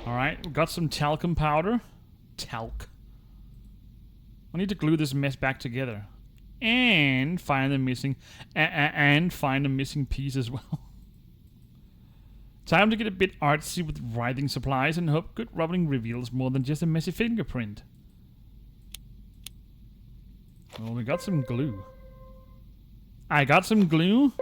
Alright, we got some talcum powder. Talc. I need to glue this mess back together. And find the missing... and find a missing piece as well. Time to get a bit artsy with writing supplies and hope good rubbing reveals more than just a messy fingerprint. Well, we got some glue. I got some glue.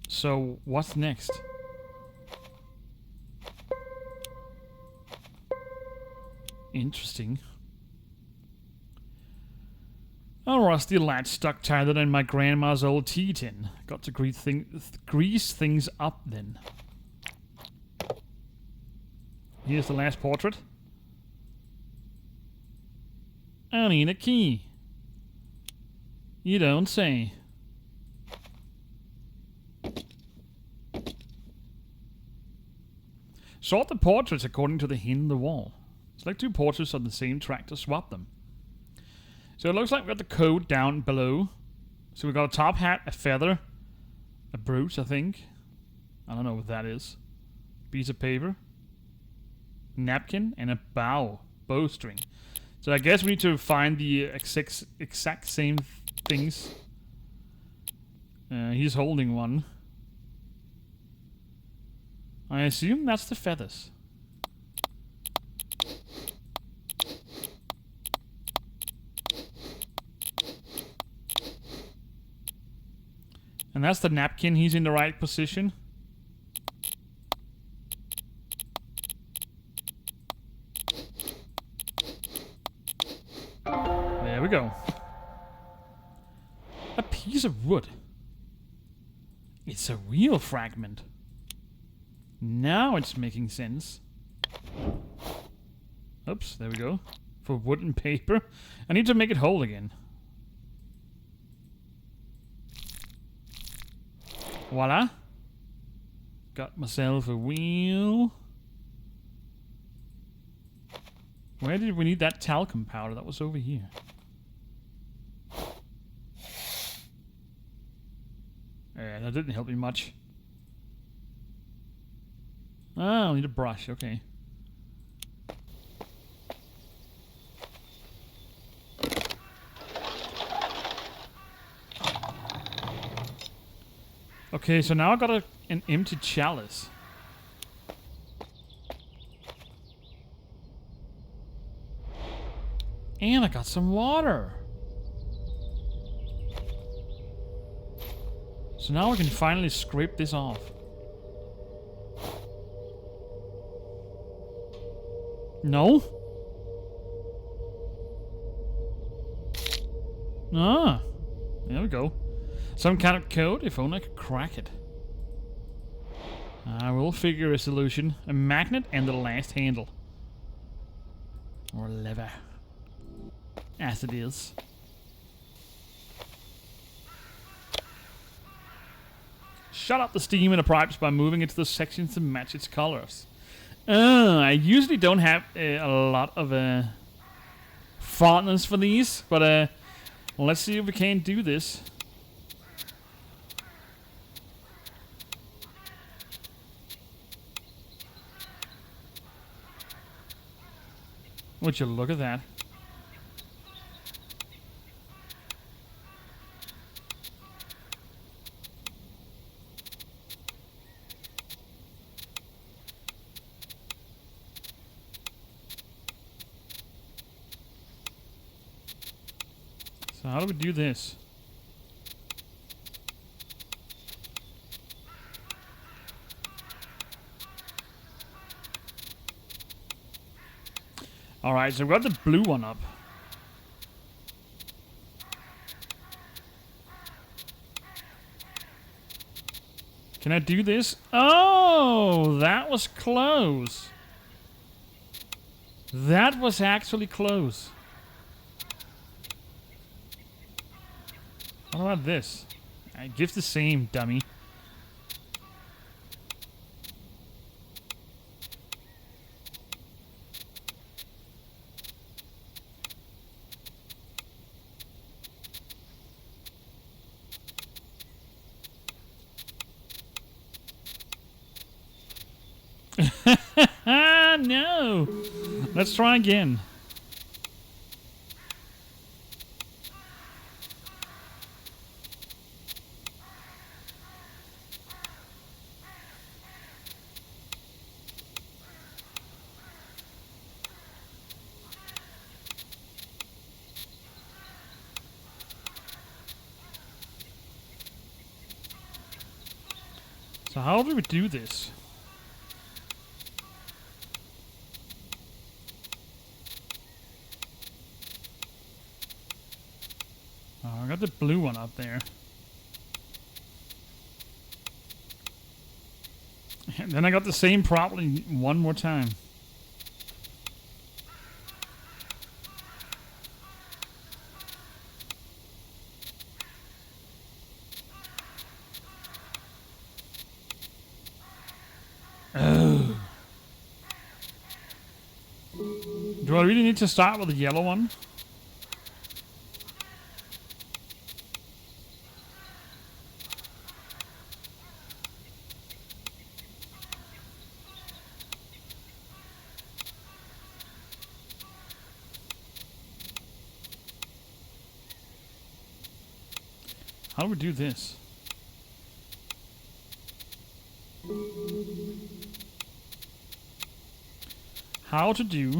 So, what's next? Interesting. A rusty latch stuck tighter than my grandma's old tea tin. Got to grease things up then. Here's the last portrait. I need a key. You don't say. Sort the portraits according to the hint in the wall. Select two portraits on the same track to swap them. So it looks like we got the code down below. So we got a top hat, a feather, a brooch, I think. I don't know what that is. Piece of paper, napkin, and a bowstring. So I guess we need to find the exact same things. He's holding one. I assume that's the feathers. And that's the napkin. He's in the right position. There we go. A piece of wood. It's a real fragment. Now it's making sense. Oops, there we go. For wood and paper. I need to make it whole again. Voila. Got myself a wheel. Where did we need that talcum powder? That was over here. Yeah, that didn't help me much. Oh, I need a brush, okay. Okay, so now I got an empty chalice. And I got some water. So now we can finally scrape this off. No? Ah, there we go. Some kind of code, if only I could crack it. I will figure a solution. A magnet and the last handle. Or lever. As it is. Shut up the steam in the pipes by moving it to the sections to match its colors. I usually don't have a lot of fondness for these, but let's see if we can do this. Would you look at that? So how do we do this? Alright, so we've got the blue one up. Can I do this? Oh, that was close. That was actually close. What about this? Give the same, dummy. No. Let's try again. So how do we do this? Oh, I got the blue one up there. And then I got the same problem one more time. Oh. Do I really need to start with the yellow one? How do we do this? How to do...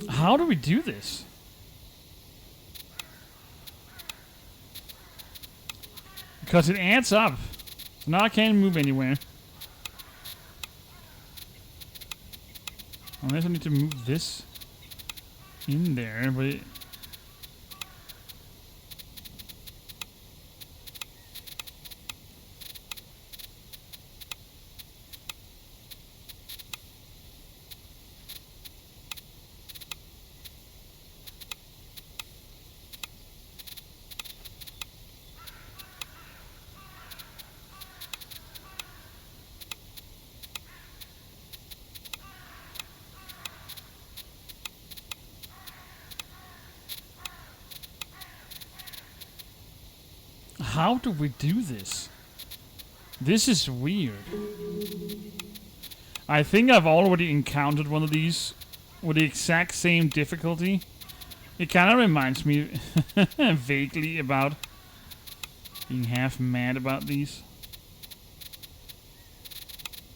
How do we do this? Because it adds up. So now I can't move anywhere. Unless I need to move this in there, but it... How do we do this? This is weird. I think I've already encountered one of these with the exact same difficulty. It kind of reminds me vaguely about being half mad about these.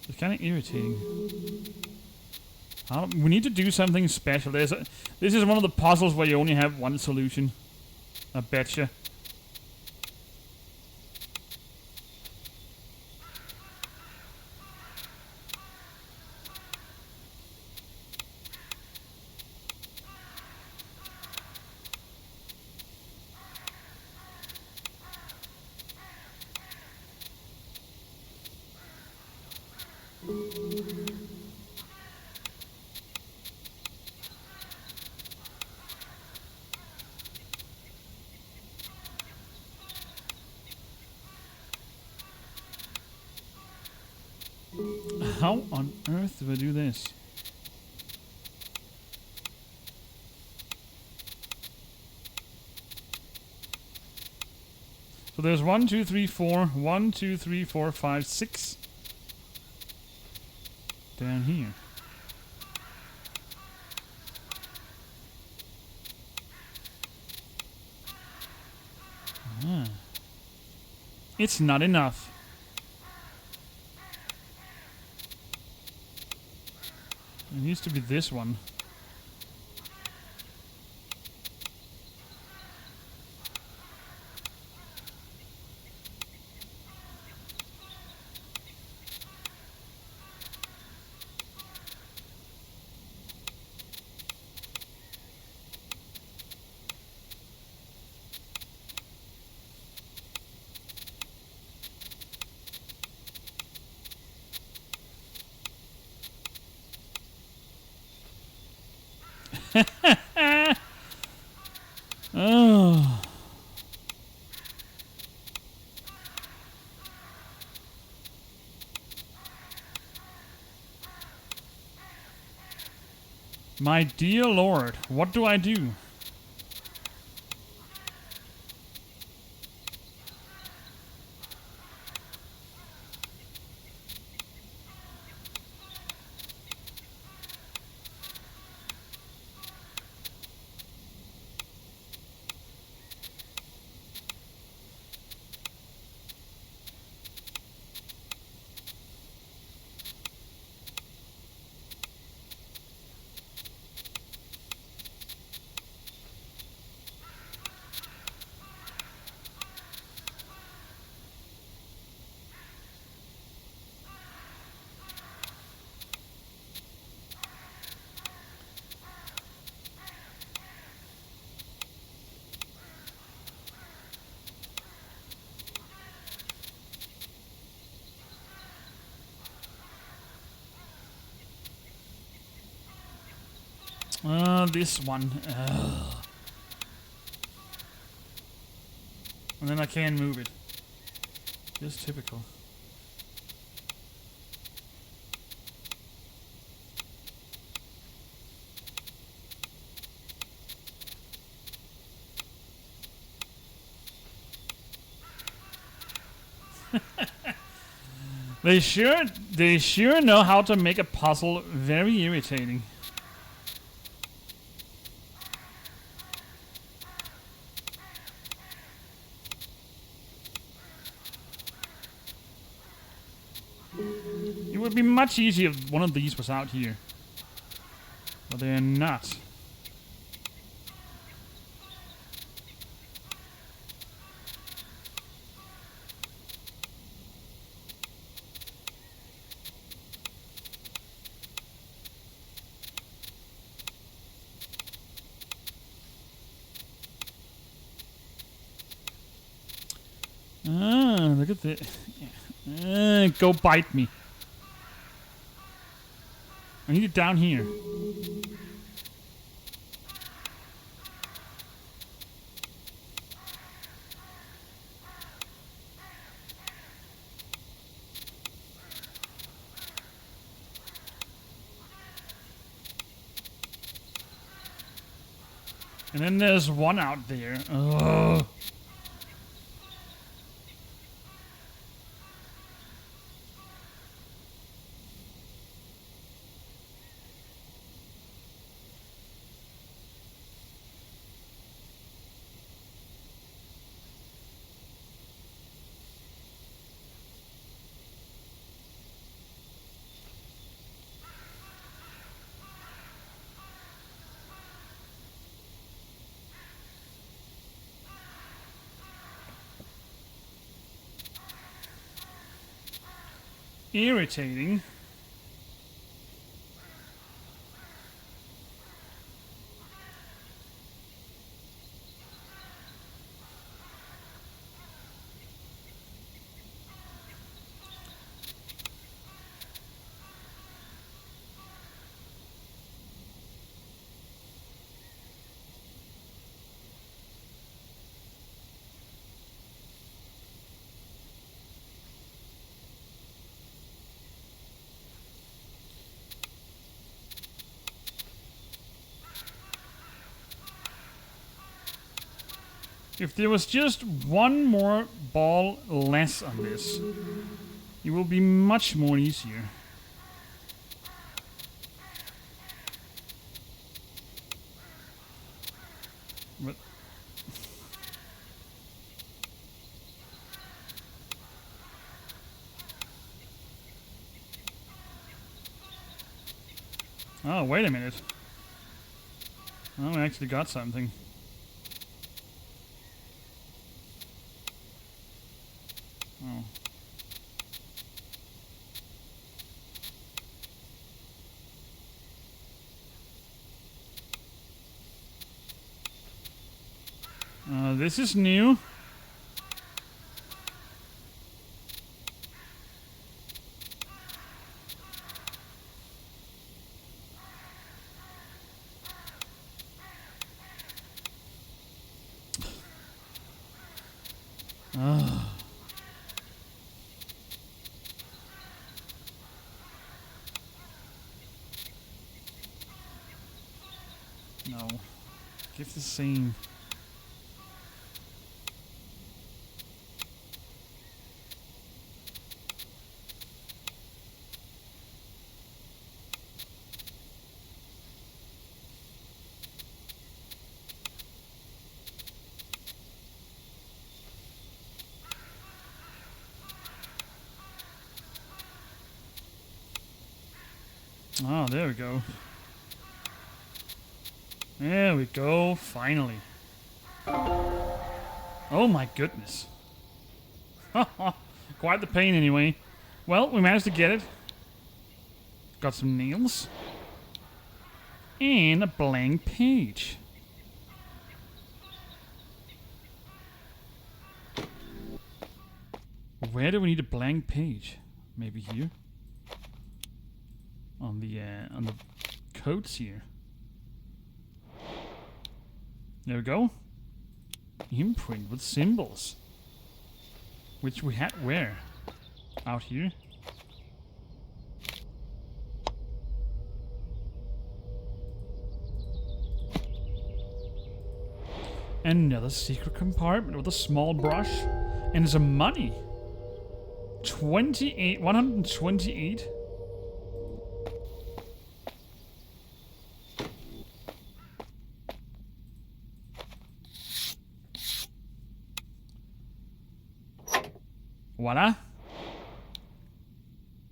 It's kind of irritating. We need to do something special. This is one of the puzzles where you only have one solution. I betcha. How on earth do I do this? So there's 1, 2, 3, 4. 1, 2, 3, 4, 5, 6. Down here. Ah. It's not enough. It needs to be this one. Oh. My dear lord, what do I do? This one. Ugh. And then I can't move it. Just typical. They sure know how to make a puzzle very irritating. It would be much easier if one of these was out here. But they're not. Ah, look at this. Go bite me. I need it down here. And then there's one out there. Ugh. Irritating. If there was just one more ball less on this, it will be much more easier. But oh, wait a minute. Oh, I actually got something. Oh. This is new. No. Give the same. Oh, there we go. There we go, finally. Oh my goodness. Quite the pain anyway. Well, we managed to get it. Got some nails. And a blank page. Where do we need a blank page? Maybe here? On the coats here. There we go. Imprint with symbols. Which we had where? Out here. Another secret compartment with a small brush. And there's some money. 128. Voila.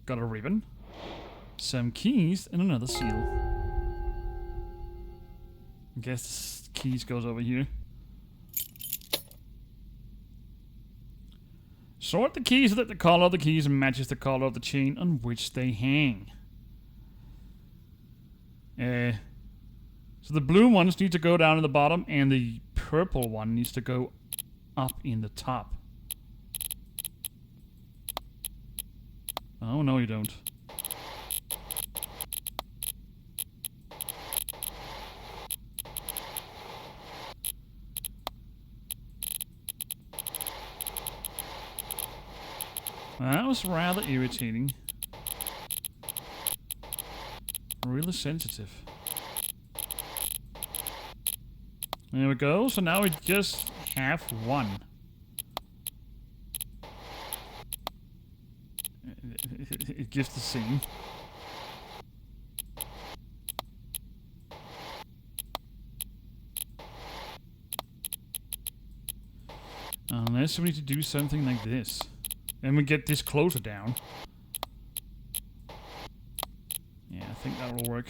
Got a ribbon. Some keys and another seal. I guess the keys goes over here. Sort the keys so that the color of the keys matches the color of the chain on which they hang. So the blue ones need to go down in the bottom and the purple one needs to go up in the top. Oh, no you don't. That was rather irritating. Really sensitive. There we go, so now we just have one. It gives the same. Unless we need to do something like this. And we get this closer down. Yeah, I think that will work.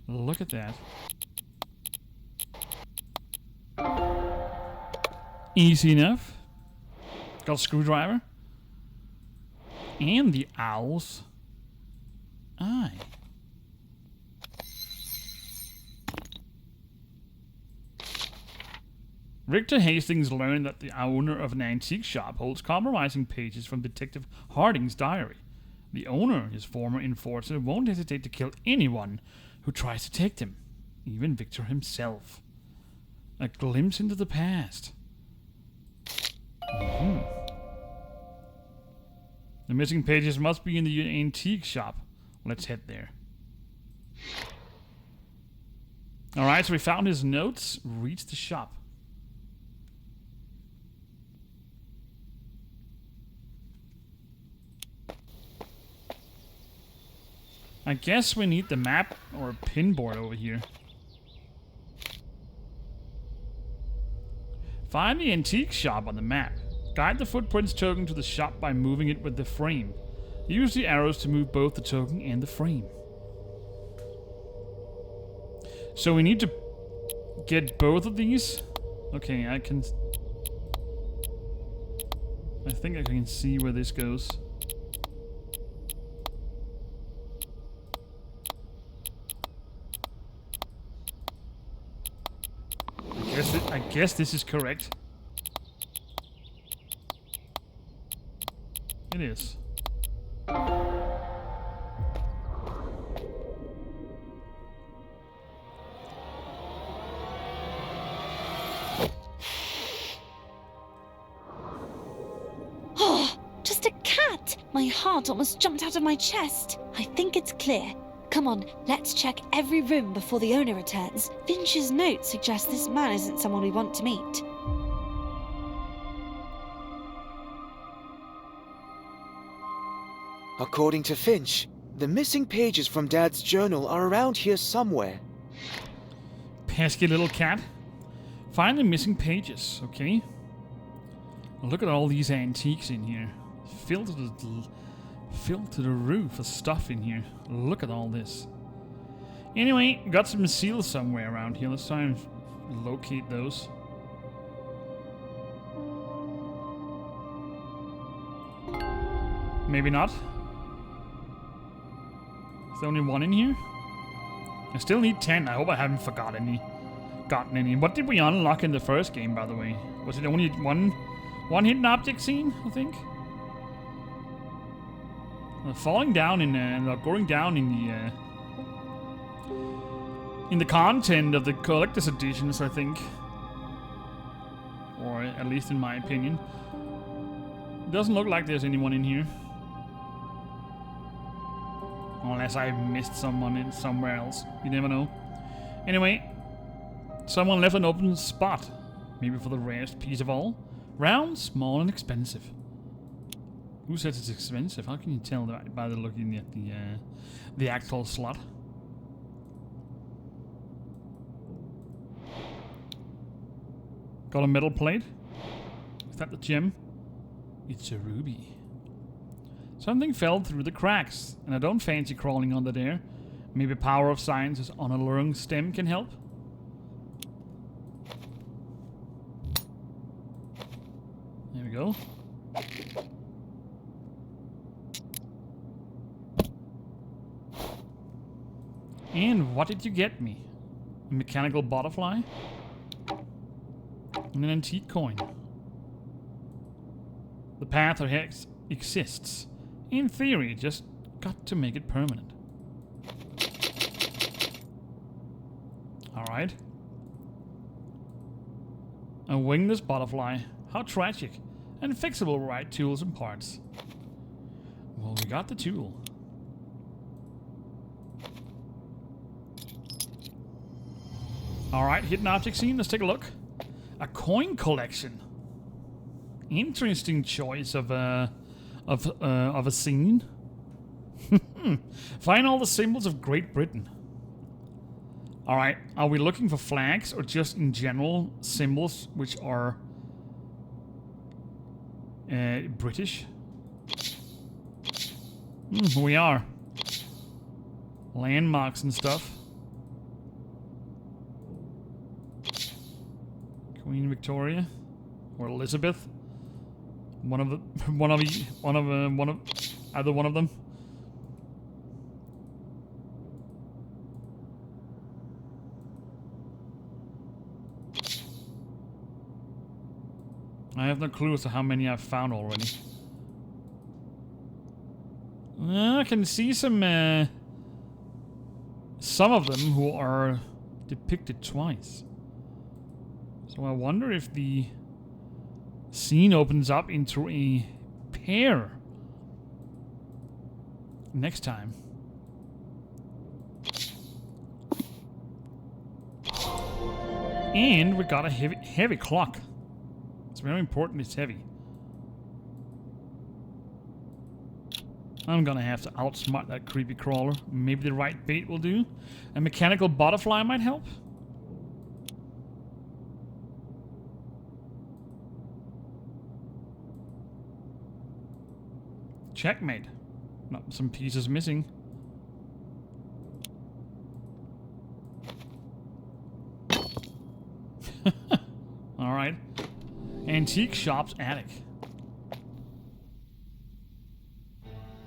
Look at that. Easy enough. Got a screwdriver. And the owl's eye. Richter Hastings learned that the owner of an antique shop holds compromising pages from Detective Harding's diary. The owner, his former enforcer, won't hesitate to kill anyone who tries to take them, even Victor himself. A glimpse into the past. The missing pages must be in the antique shop. Let's head there. Alright, so we found his notes. Reach the shop. I guess we need the map or a pinboard over here. Find the antique shop on the map. Guide the footprints token to the shop by moving it with the frame. Use the arrows to move both the token and the frame. So we need to get both of these. Okay, I think I can see where this goes. I guess this is correct. It is. Oh, just a cat! My heart almost jumped out of my chest. I think it's clear. Come on, let's check every room before the owner returns. Finch's note suggests this man isn't someone we want to meet. According to Finch, the missing pages from Dad's journal are around here somewhere. Pesky little cat. Find the missing pages, okay? Look at all these antiques in here. Filled to the roof of stuff in here. Look at all this. Anyway, got some seals somewhere around here. Let's try and locate those. Maybe not. Is there only one in here? I still need 10. I hope I haven't gotten any. What did we unlock in the first game, by the way? Was it only one hidden object scene, I think? Falling down going down in the content of the collector's editions, I think. Or at least in my opinion. It doesn't look like there's anyone in here. Unless I missed someone in somewhere else. You never know. Anyway, someone left an open spot. Maybe for the rarest piece of all. Round, small, and expensive. Who says it's expensive? How can you tell that by looking at the actual slot? Got a metal plate. Is that the gem? It's a ruby. Something fell through the cracks, and I don't fancy crawling under there. Maybe Power of Science's unalluring stem can help? There we go. And what did you get me? A mechanical butterfly? And an antique coin. The path ahead exists. In theory, just got to make it permanent. Alright. A wingless butterfly. How tragic. And fixable with right tools and parts. Well, we got the tool. Alright, hidden object scene. Let's take a look. A coin collection. Interesting choice of a scene. Find all the symbols of Great Britain. Alright, are we looking for flags or just in general symbols which are British? We are. Landmarks and stuff. Queen Victoria or Elizabeth. Either one of them. I have no clue as to how many I've found already. I can see some of them who are depicted twice. So I wonder if the scene opens up into a pair next time. And we got a heavy clock. It's very important it's heavy. I'm gonna have to outsmart that creepy crawler. Maybe the right bait will do. A mechanical butterfly might help. Checkmate. Not some pieces missing. Alright. Antique shop's attic.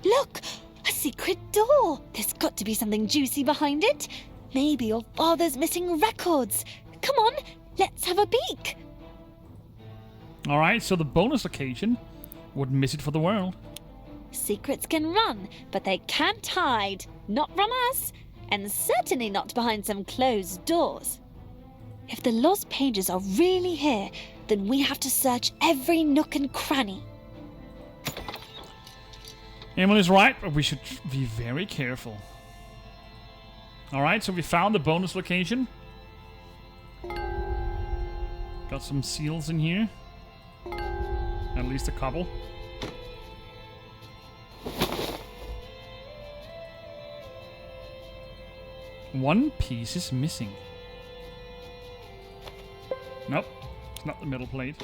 Look! A secret door! There's got to be something juicy behind it. Maybe your father's missing records. Come on, let's have a peek. Alright, so the bonus location wouldn't miss it for the world. Secrets can run, but they can't hide. Not from us, and certainly not behind some closed doors. If the lost pages are really here, then we have to search every nook and cranny. Emily's right, but we should be very careful. Alright, so we found the bonus location. Got some seals in here. At least a couple. One piece is missing. Nope, it's not the metal plate.